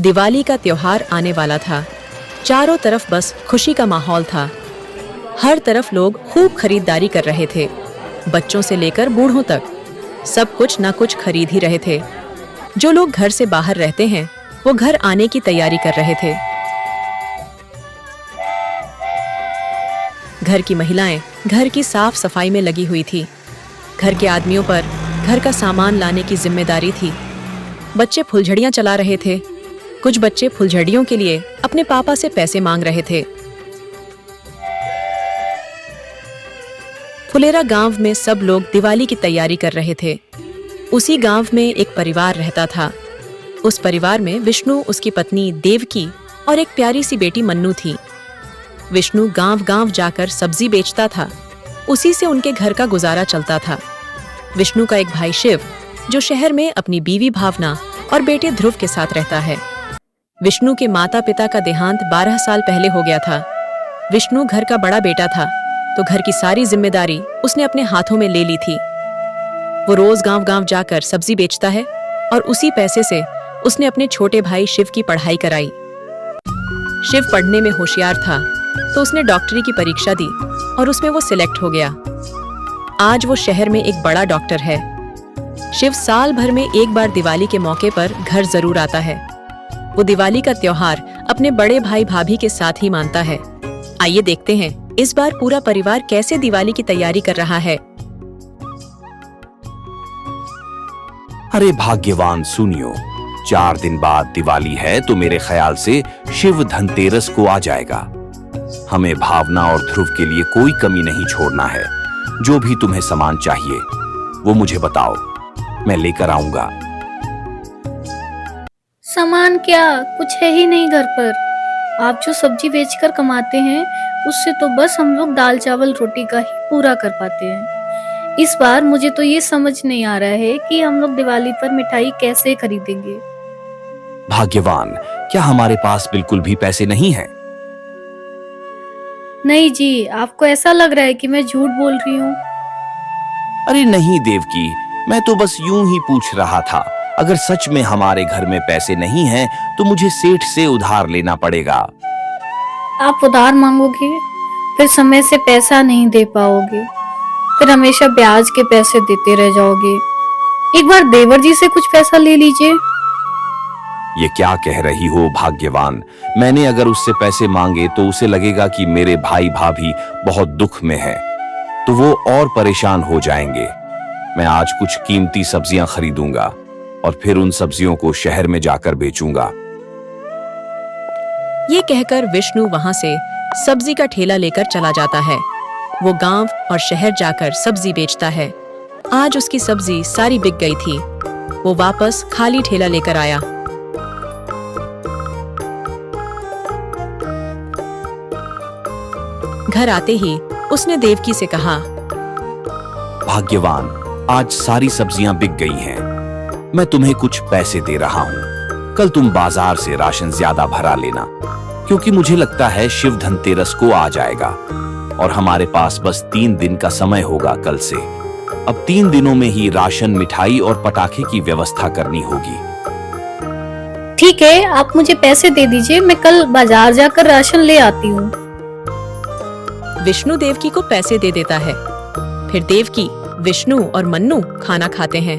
दिवाली का त्योहार आने वाला था। चारों तरफ बस खुशी का माहौल था। हर तरफ लोग खूब खरीदारी कर रहे थे। बच्चों से लेकर बूढ़ों तक सब कुछ ना कुछ खरीद ही रहे थे। जो लोग घर से बाहर रहते हैं वो घर आने की तैयारी कर रहे थे। घर की महिलाएं घर की साफ सफाई में लगी हुई थी। घर के आदमियों पर घर का सामान लाने की जिम्मेदारी थी। बच्चे फुलझड़ियां चला रहे थे। कुछ बच्चे फुलझड़ियों के लिए अपने पापा से पैसे मांग रहे थे। फुलेरा गांव में सब लोग दिवाली की तैयारी कर रहे थे। उसी गांव में एक परिवार रहता था। उस परिवार में विष्णु, उसकी पत्नी देवकी और एक प्यारी सी बेटी मन्नू थी। विष्णु गांव-गांव जाकर सब्जी बेचता था। उसी से उनके घर का गुजारा चलता था। विष्णु का एक भाई शिव, जो शहर में अपनी बीवी भावना और बेटे ध्रुव के साथ रहता है। विष्णु के माता-पिता का देहांत 12 साल पहले हो गया था। विष्णु घर का बड़ा बेटा था, तो घर की सारी जिम्मेदारी उसने अपने हाथों में ले ली थी। वो रोज गांव-गांव जाकर सब्जी बेचता है और उसी पैसे से उसने अपने छोटे भाई शिव की पढ़ाई कराई। शिव पढ़ने में होशियार था, तो उसने डॉक्टरी की परीक्षा दी और उसमें वो सिलेक्ट हो गया। आज वो शहर में एक बड़ा डॉक्टर है। शिव साल भर में एक बार दिवाली के मौके पर घर जरूर आता है। वो दिवाली का त्योहार अपने बड़े भाई भाभी के साथ ही मानता है। आइए देखते हैं इस बार पूरा परिवार कैसे दिवाली की तैयारी कर रहा है। अरे भाग्यवान सुनियो, 4 दिन बाद दिवाली है तो मेरे ख्याल से शिव धनतेरस को आ जाएगा। हमें भावना और ध्रुव के लिए कोई कमी नहीं छोड़ना है। जो भी तुम्हें सामान चाहिए वो मुझे बताओ, मैं लेकर आऊंगा। सामान क्या, कुछ है ही नहीं घर पर। आप जो सब्जी बेचकर कमाते हैं उससे तो बस हम लोग दाल चावल रोटी का ही पूरा कर पाते हैं। इस बार मुझे तो ये समझ नहीं आ रहा है कि हम लोग दिवाली पर मिठाई कैसे खरीदेंगे। भाग्यवान, क्या हमारे पास बिल्कुल भी पैसे नहीं हैं? नहीं जी, आपको ऐसा लग रहा है कि मैं झूठ बोल रही हूँ। अरे नहीं देवकी, मैं तो बस यूं ही पूछ रहा था। अगर सच में हमारे घर में पैसे नहीं हैं तो मुझे सेठ से उधार लेना पड़ेगा। आप उधार मांगोगे, फिर समय से पैसा नहीं दे पाओगे, फिर हमेशा ब्याज के पैसे देते रह जाओगे। एक बार देवर जी से कुछ पैसा ले लीजिए। ये क्या कह रही हो भाग्यवान? मैंने अगर उससे पैसे मांगे तो उसे लगेगा कि मेरे भाई भाभी बहुत दुख में हैं, तो वो और परेशान हो जाएंगे। मैं आज कुछ कीमती सब्जियां खरीदूंगा और फिर उन सब्जियों को शहर में जाकर बेचूंगा। ये कहकर विष्णु वहां से सब्जी का ठेला लेकर चला जाता है। वो गांव और शहर जाकर सब्जी बेचता है। आज उसकी सब्जी सारी बिक गई थी। वो वापस खाली ठेला लेकर आया। घर आते ही उसने देवकी से कहा, भाग्यवान, आज सारी सब्जियां बिक गई हैं। मैं तुम्हें कुछ पैसे दे रहा हूँ। कल तुम बाजार से राशन ज्यादा भरा लेना, क्योंकि मुझे लगता है शिव धनतेरस को आ जाएगा और हमारे पास बस 3 दिन का समय होगा कल से। अब 3 दिनों में ही राशन, मिठाई और पटाखे की व्यवस्था करनी होगी। ठीक है, आप मुझे पैसे दे दीजिए, मैं कल बाजार जाकर राशन ले आती हूँ। विष्णु देवकी को पैसे दे देता है। फिर देवकी, विष्णु और मन्नू खाना खाते हैं।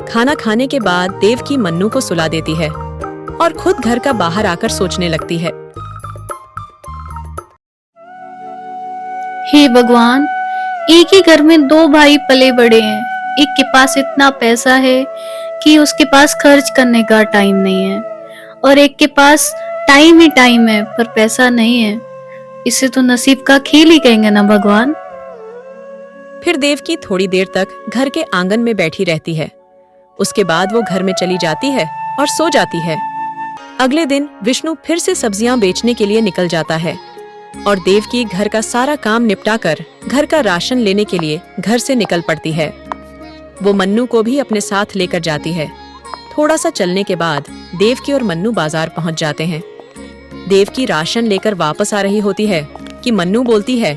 खाना खाने के बाद देवकी मन्नू को सुला देती है और खुद घर का बाहर आकर सोचने लगती है। हे भगवान, एक ही घर में 2 भाई पले बड़े हैं। एक के पास इतना पैसा है कि उसके पास खर्च करने का टाइम नहीं है, और एक के पास टाइम ही टाइम है पर पैसा नहीं है। इसे तो नसीब का खेल ही कहेंगे ना भगवान। फिर देवकी थोड़ी देर तक घर के आंगन में बैठी रहती है। उसके बाद वो घर में चली जाती है और सो जाती है। अगले दिन विष्णु फिर से सब्जियां बेचने के लिए निकल जाता है और देवकी घर का सारा काम निपटाकर घर का राशन लेने के लिए घर से निकल पड़ती है। वो मन्नू को भी अपने साथ लेकर जाती है। थोड़ा सा चलने के बाद देवकी और मन्नू बाजार पहुंच जाते हैं। देवकी राशन लेकर वापस आ रही होती है कि मन्नू बोलती है,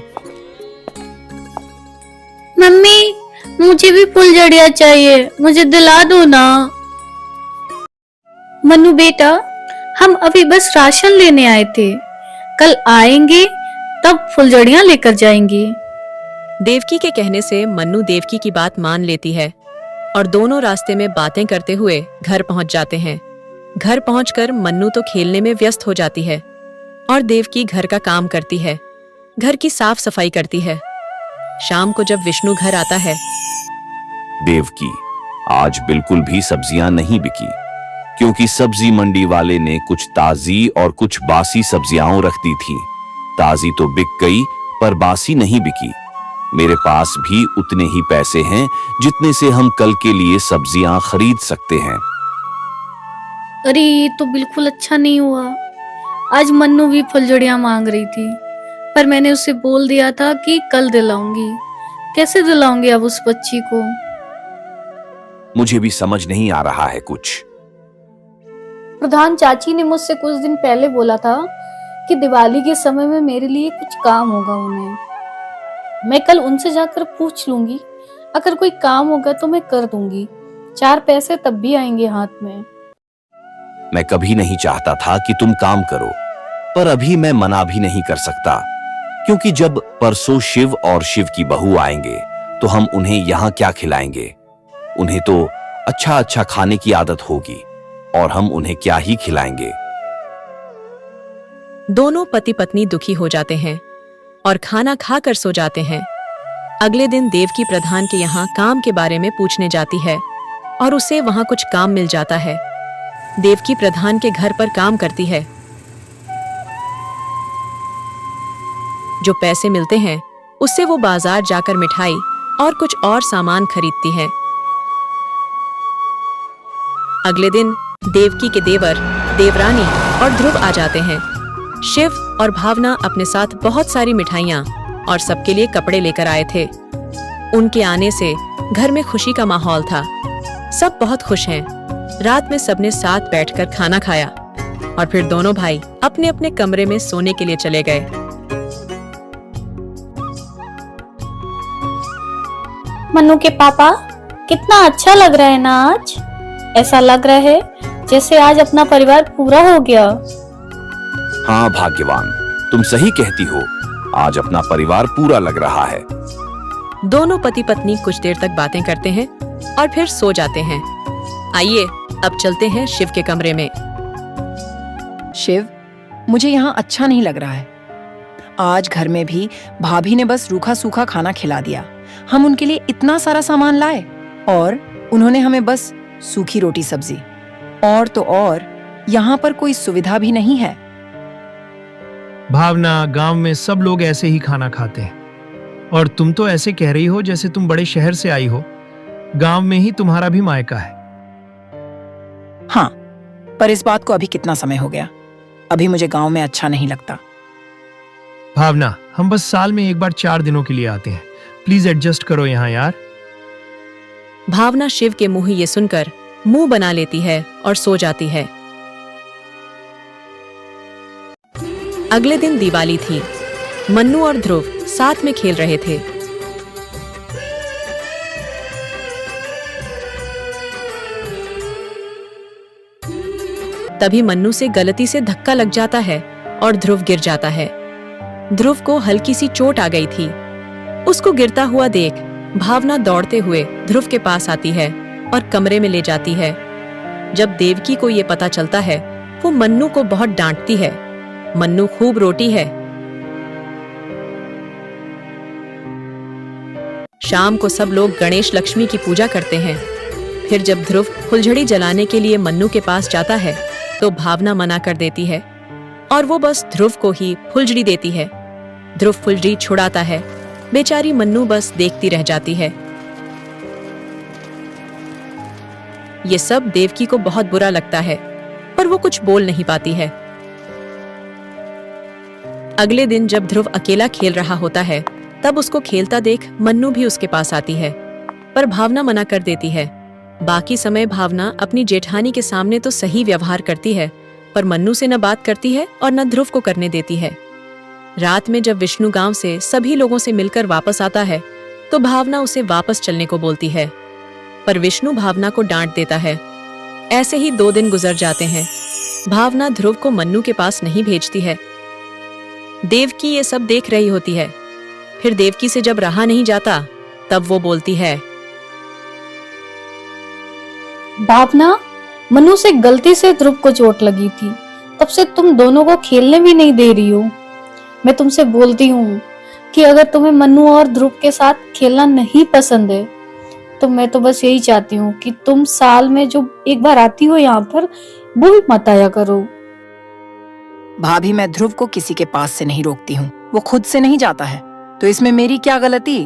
मम्मी, मुझे भी फुलझड़ियां चाहिए, मुझे दिला दो ना। मन्नू बेटा, हम अभी बस राशन लेने आए थे, कल आएंगे तब फुलझड़ियां लेकर जाएंगी। देवकी के कहने से मन्नू देवकी की बात मान लेती है और दोनों रास्ते में बातें करते हुए घर पहुंच जाते हैं। घर पहुंचकर मन्नू तो खेलने में व्यस्त हो जाती है और देवकी घर का काम करती है, घर की साफ सफाई करती है। शाम को जब विष्णु घर आता है, देवकी, आज बिल्कुल भी सब्जियां नहीं बिकी, क्योंकि सब्जी मंडी वाले ने कुछ ताजी और कुछ बासी सब्जियां रख दी थी। ताजी तो बिक गई पर बासी नहीं बिकी। मेरे पास भी उतने ही पैसे हैं जितने से हम कल के लिए सब्जियां खरीद सकते हैं। अरे ये तो बिल्कुल अच्छा नहीं हुआ। आज मन्नू भी फुलझड़ियां मांग रही थी, पर मैंने उसे बोल दिया था कि कल दिलाऊंगी। कैसे दिलाऊंगी अब उस बच्ची को? मुझे भी समझ नहीं आ रहा है कुछ। प्रधान चाची ने मुझसे कुछ दिन पहले बोला था कि दिवाली के समय में मेरे लिए कुछ काम होगा उन्हें। मैं कल उनसे जाकर पूछ लूंगी, अगर कोई काम होगा तो मैं कर दूंगी। 4 पैसे तब भी आएंगे हाथ में। मैं कभी नहीं चाहता था कि तुम काम करो, पर अभी मैं मना भी नहीं कर सकता, क्योंकि जब परसों शिव और शिव की बहू आएंगे तो हम उन्हें यहाँ क्या खिलाएंगे? उन्हें तो अच्छा अच्छा खाने की आदत होगी और हम उन्हें क्या ही खिलाएंगे। दोनों पति पत्नी दुखी हो जाते हैं और खाना खाकर सो जाते हैं। अगले दिन देवकी प्रधान के यहाँ काम के बारे में पूछने जाती है और उसे वहां कुछ काम मिल जाता है। देवकी प्रधान के घर पर काम करती है। जो पैसे मिलते हैं उससे वो बाजार जाकर मिठाई और कुछ और सामान खरीदती है। अगले दिन देवकी के देवर, देवरानी और ध्रुव आ जाते हैं। शिव और भावना अपने साथ बहुत सारी मिठाइयाँ और सबके लिए कपड़े लेकर आए थे। उनके आने से घर में खुशी का माहौल था। सब बहुत खुश हैं। रात में सबने साथ बैठकर खाना खाया और फिर दोनों भाई अपने अपने कमरे में सोने के लिए चले गए। मन्नू के पापा, कितना अच्छा लग रहा है ना आज। ऐसा लग रहा है जैसे आज अपना परिवार पूरा हो गया। हाँ भाग्यवान, तुम सही कहती हो। आज अपना परिवार पूरा लग रहा है। दोनों पति पत्नी कुछ देर तक बातें करते हैं और फिर सो जाते हैं। आइए अब चलते हैं शिव के कमरे में। शिव, मुझे यहाँ अच्छा नहीं लग रहा है। आज घर में भी भाभी ने बस रूखा सूखा खाना खिला दिया। हम उनके लिए इतना सारा सामान लाए और उन्होंने हमें बस सूखी रोटी सब्जी। और तो और यहाँ पर कोई सुविधा भी नहीं है। भावना, गांव में सब लोग ऐसे ही खाना खाते हैं और तुम तो ऐसे कह रही हो जैसे तुम बड़े शहर से आई हो। गांव में ही तुम्हारा भी मायका है। हाँ, पर इस बात को अभी कितना समय हो गया। अभी मुझे गांव में अच्छा नहीं लगता। भावना, हम बस साल में एक बार 4 दिनों के लिए आते हैं। प्लीज एडजस्ट करो यहाँ यार। भावना शिव के मुंह ये सुनकर मुंह बना लेती है और सो जाती है। अगले दिन दिवाली थी। मन्नू और ध्रुव साथ में खेल रहे थे। तभी मन्नू से गलती से धक्का लग जाता है और ध्रुव गिर जाता है। ध्रुव को हल्की सी चोट आ गई थी। उसको गिरता हुआ देख भावना दौड़ते हुए ध्रुव के पास आती है और कमरे में ले जाती है। जब देवकी को ये पता चलता है, वो मन्नू को बहुत डांटती है। मन्नू खूब रोटी है। शाम को सब लोग गणेश लक्ष्मी की पूजा करते हैं। फिर जब ध्रुव फुलझड़ी जलाने के लिए मन्नू के पास जाता है तो भावना मना कर देती है और वो बस ध्रुव को ही फुलझड़ी देती है। ध्रुव फुलझड़ी छुड़ाता है। बेचारी मन्नू बस देखती रह जाती है। ये सब देवकी को बहुत बुरा लगता है, पर वो कुछ बोल नहीं पाती है। अगले दिन जब ध्रुव अकेला खेल रहा होता है, तब उसको खेलता देख मन्नू भी उसके पास आती है, पर भावना मना कर देती है। बाकी समय भावना अपनी जेठानी के सामने तो सही व्यवहार करती है, पर मन्नू से न बात करती है और न ध्रुव को करने देती है। रात में जब विष्णु गांव से सभी लोगों से मिलकर वापस आता है, तो भावना उसे वापस चलने को बोलती है, पर विष्णु भावना को डांट देता है। ऐसे ही 2 दिन गुजर जाते हैं। भावना ध्रुव को मन्नू के पास नहीं भेजती है। देवकी ये सब देख रही होती है। फिर देवकी से जब रहा नहीं जाता तब वो बोलती है, भावना, मनु से गलती से ध्रुव को चोट लगी थी, तब से तुम दोनों को खेलने भी नहीं दे रही हो। मैं तुमसे बोलती हूँ कि अगर तुम्हें मनु और ध्रुव के साथ खेलना नहीं पसंद है तो मैं तो बस यही चाहती हूँ कि तुम साल में जो एक बार आती हो यहाँ पर, वो भी मत आया करो। भाभी, मैं ध्रुव को किसी के पास से नहीं रोकती हूँ, वो खुद से नहीं जाता है, तो इसमें मेरी क्या गलती?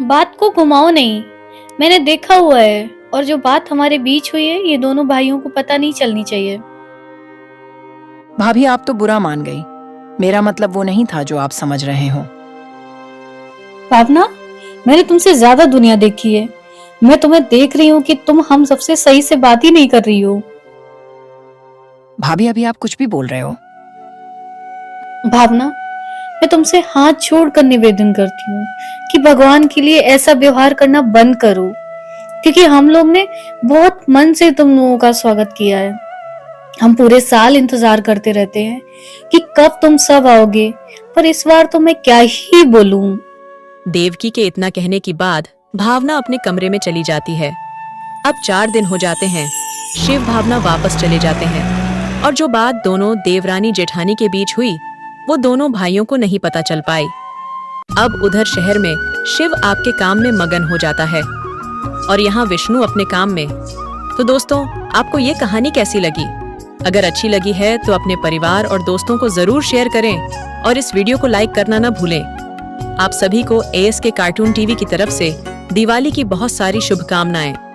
बात को घुमाओ नहीं, मैंने देखा हुआ है, और जो बात हमारे बीच हुई है ये दोनों भाइयों को पता नहीं चलनी चाहिए। भाभी, आप तो बुरा मान गई। मेरा मतलब वो नहीं था जो आप समझ रहे हो। भावना, मैंने तुमसे ज्यादा दुनिया देखी है। मैं तुम्हें देख रही हूँ कि तुम हम सबसे सही से बात ही नहीं कर रही हो। भाभी, अभी आप कुछ भी बोल रहे हो। भावना, मैं तुमसे हाथ छोड़कर निवेदन करती हूँ कि भगवान के लिए ऐसा व्यवहार करना बंद करो, क्योंकि हम लोग ने बहुत मन से तुम लोगों का स्वागत किया है। हम पूरे साल इंतजार करते रहते हैं कि कब तुम सब आओगे, पर इस बार तो मैं क्या ही बोलूं। देवकी के इतना कहने के बाद भावना अपने कमरे में चली जाती है। अब 4 दिन हो जाते हैं। शिव भावना वापस चले जाते हैं और जो बात दोनों देवरानी जेठानी के बीच हुई वो दोनों भाइयों को नहीं पता चल पाई। अब उधर शहर में शिव आपके काम में मगन हो जाता है और यहाँ विष्णु अपने काम में। तो दोस्तों, आपको ये कहानी कैसी लगी? अगर अच्छी लगी है तो अपने परिवार और दोस्तों को जरूर शेयर करें और इस वीडियो को लाइक करना ना भूलें। आप सभी को ASK कार्टून टीवी की तरफ से दिवाली की बहुत सारी शुभकामनाएं।